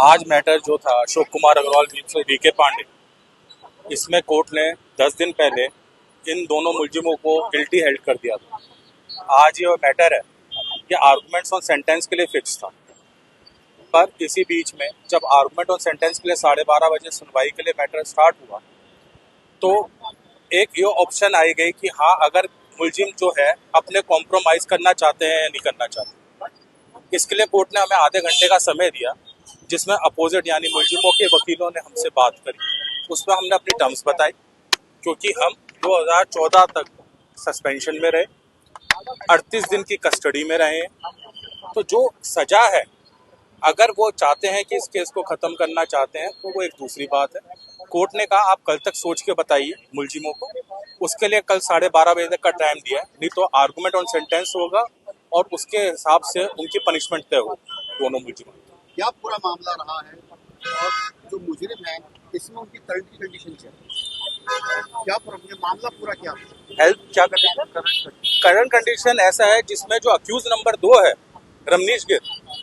आज मैटर जो था अशोक कुमार अग्रवाल से वीके पांडे, इसमें कोर्ट ने 10 दिन पहले इन दोनों मुलजिमों को गिल्टी हेल्ड कर दिया था। आज ये मैटर है, ये आर्गुमेंट्स ऑन सेंटेंस के लिए फिक्स था, पर इसी बीच में जब आर्गुमेंट ऑन सेंटेंस के लिए 12:30 बजे सुनवाई के लिए मैटर स्टार्ट हुआ, तो एक ये ऑप्शन आई गई कि हाँ, अगर मुलजिम जो है अपने कॉम्प्रोमाइज़ करना चाहते हैं या नहीं करना चाहते। इसके लिए कोर्ट ने हमें आधे घंटे का समय दिया, जिसमें अपोजिट यानी मुलजिमों के वकीलों ने हमसे बात करी। उसमें हमने अपनी टर्म्स बताई, क्योंकि हम 2014 तक सस्पेंशन में रहे, 38 दिन की कस्टडी में रहे हैं। तो जो सज़ा है, अगर वो चाहते हैं कि इस केस को ख़त्म करना चाहते हैं, तो वो एक दूसरी बात है। कोर्ट ने कहा आप कल तक सोच के बताइए मुलजिमों को। उसके लिए कल 12:30 बजे तक का टाइम दिया है, नहीं तो आर्गूमेंट ऑन सेंटेंस होगा और उसके हिसाब से उनकी पनिशमेंट तय हो दोनों मुलजिमों। क्या पूरा मामला रहा है और जो मुजरिम है इसमें उनकी करंट कंडीशन क्या है? क्या मामला पूरा क्या है? हेल्थ क्या करंट कंडीशन ऐसा है, जिसमें जो अक्यूज नंबर 2 है रमनीश गिर,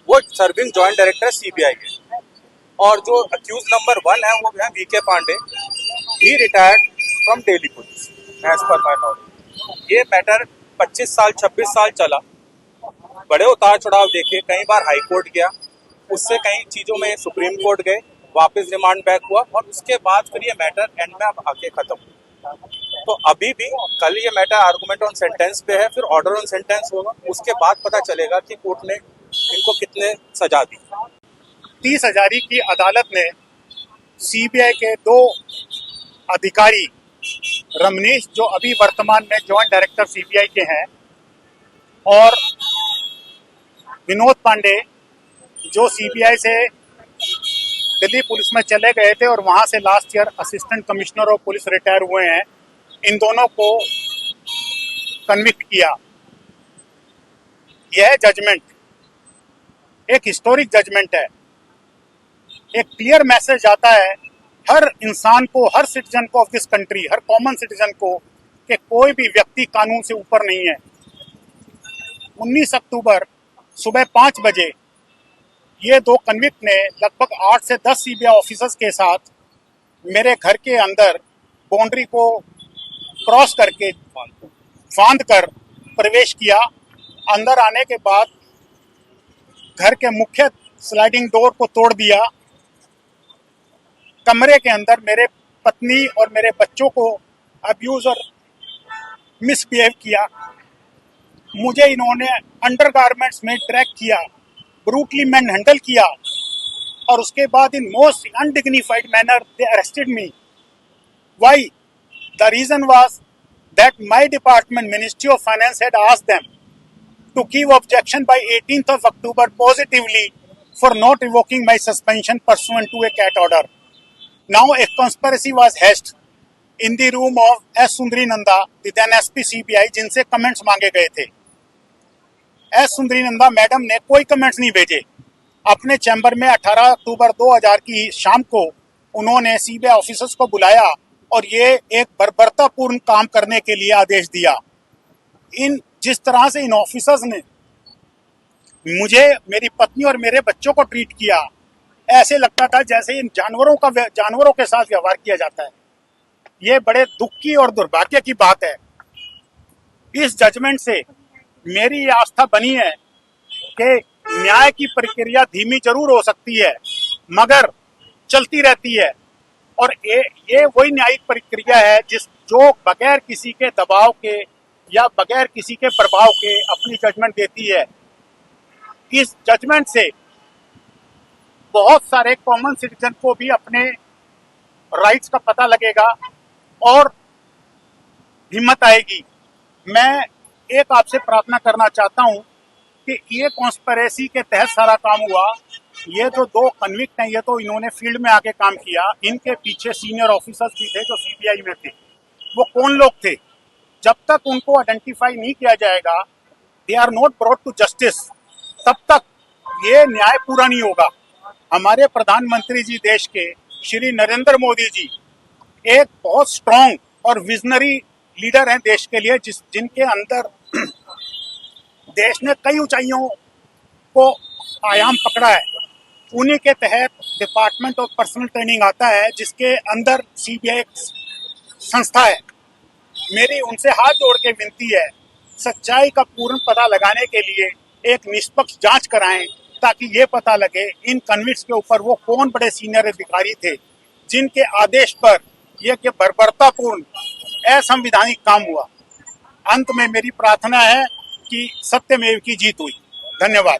वो सर्विंग जॉइंट डायरेक्टर CBI है, और जो अक्यूज नंबर 1 है वो है VK Pandey, he retired from Delhi police as per my knowledge. ये मैटर 25 साल 26 साल चला, बड़े उतार चढ़ाव देखे, कई बार हाई कोर्ट गया, उससे कई चीज़ों में सुप्रीम कोर्ट गए, वापस रिमांड बैक हुआ, और उसके बाद फिर ये मैटर एंड में अब आके खत्म हुआ। तो अभी भी कल ये मैटर आर्गुमेंट ऑन सेंटेंस पे है, फिर ऑर्डर ऑन सेंटेंस होगा, उसके बाद पता चलेगा कि कोर्ट ने इनको कितने सजा दी। 30 हजारी की अदालत ने CBI के 2 अधिकारी, रमनीश जो अभी वर्तमान में जॉइंट डायरेक्टर CBI के हैं, और विनोद पांडे जो CBI से दिल्ली पुलिस में चले गए थे और वहां से last year assistant commissioner of police retire हुए हैं, इन दोनों को कन्विक्ट किया। यह जजमेंट एक हिस्टोरिक जजमेंट है। एक क्लियर मैसेज आता है हर इंसान को, हर सिटीजन को of this country, her common citizen को, कि कोई भी व्यक्ति कानून से ऊपर नहीं है। 19 अक्टूबर सुबह 5 बजे ये 2 कन्विक्ट ने लगभग 8 से 10 CBI ऑफिसर्स के साथ मेरे घर के अंदर बाउंड्री को क्रॉस करके फांद कर प्रवेश किया। अंदर आने के बाद घर के मुख्य स्लाइडिंग डोर को तोड़ दिया। कमरे के अंदर मेरे पत्नी और मेरे बच्चों को अब्यूज और मिसबिहेव किया। मुझे इन्होंने अंडरगारमेंट्स में ड्रैग किया, ब्रूटली मैन हैंडल किया, और उसके बाद in most undignified manner they arrested me. Why? The reason was that my department, ministry of finance, had asked them to give objection by 18th of October positively for not revoking my suspension pursuant to a CAT order. Now a conspiracy was hatched in the room of S. Sundari Nanda, the then SP CBI, जिनसे comments मांगे गए थे। S. सुंदरी Nanda madam ने कोई comments नहीं भेजे। अपने chamber में 18 अक्टूबर 2000 की शाम को उन्होंने CBI ऑफिसर्स को बुलाया और ये एक बर्बरतापूर्ण काम करने के लिए आदेश दिया। जिस तरह से इन ऑफिसर्स ने मुझे, मेरी पत्नी और मेरे बच्चों को ट्रीट किया, ऐसे लगता था जैसे इन जानवरों के साथ व्यवहार किया जाता है। ये बड़े दुख की और दुर्भाग्य की बात है। इस जजमेंट से मेरी ये आस्था बनी है कि न्याय की प्रक्रिया धीमी जरूर हो सकती है, मगर चलती रहती है, और ये वही न्यायिक प्रक्रिया है जो बगैर किसी के दबाव के या बगैर किसी के प्रभाव के अपनी जजमेंट देती है। इस जजमेंट से बहुत सारे कॉमन सिटीजन को भी अपने राइट्स का पता लगेगा और हिम्मत आएगी। मैं एक आपसे प्रार्थना करना चाहता हूं कि ये कॉन्स्पिरेसी के तहत सारा काम हुआ। ये जो 2 कन्विक्ट हैं, ये तो इन्होंने फील्ड में आके काम किया। इनके पीछे सीनियर ऑफिसर्स भी थे जो CBI में थे। वो कौन लोग थे? जब तक उनको आइडेंटिफाई नहीं किया जाएगा, they are not brought to justice, तब तक ये न्याय पूरा नहीं होगा। हमारे प्रधानमंत्री जी देश के श्री नरेंद्र मोदी जी एक बहुत स्ट्रॉन्ग और विजनरी लीडर हैं देश के लिए, जिनके अंदर देश ने कई ऊंचाइयों को आयाम पकड़ा है। उन्हीं के तहत डिपार्टमेंट ऑफ पर्सनल ट्रेनिंग आता है, जिसके अंदर सीबीआई संस्था है। मेरी उनसे हाथ जोड़ के विनती है, सच्चाई का पूर्ण पता लगाने के लिए एक निष्पक्ष जांच कराएं, ताकि ये पता लगे इन कन्विक्ट्स के ऊपर वो कौन बड़े सीनियर अधिकारी थे जिनके आदेश पर यह कि बर्बरतापूर्ण असंवैधानिक काम हुआ। अंत में मेरी प्रार्थना है कि सत्यमेव की जीत हुई। धन्यवाद।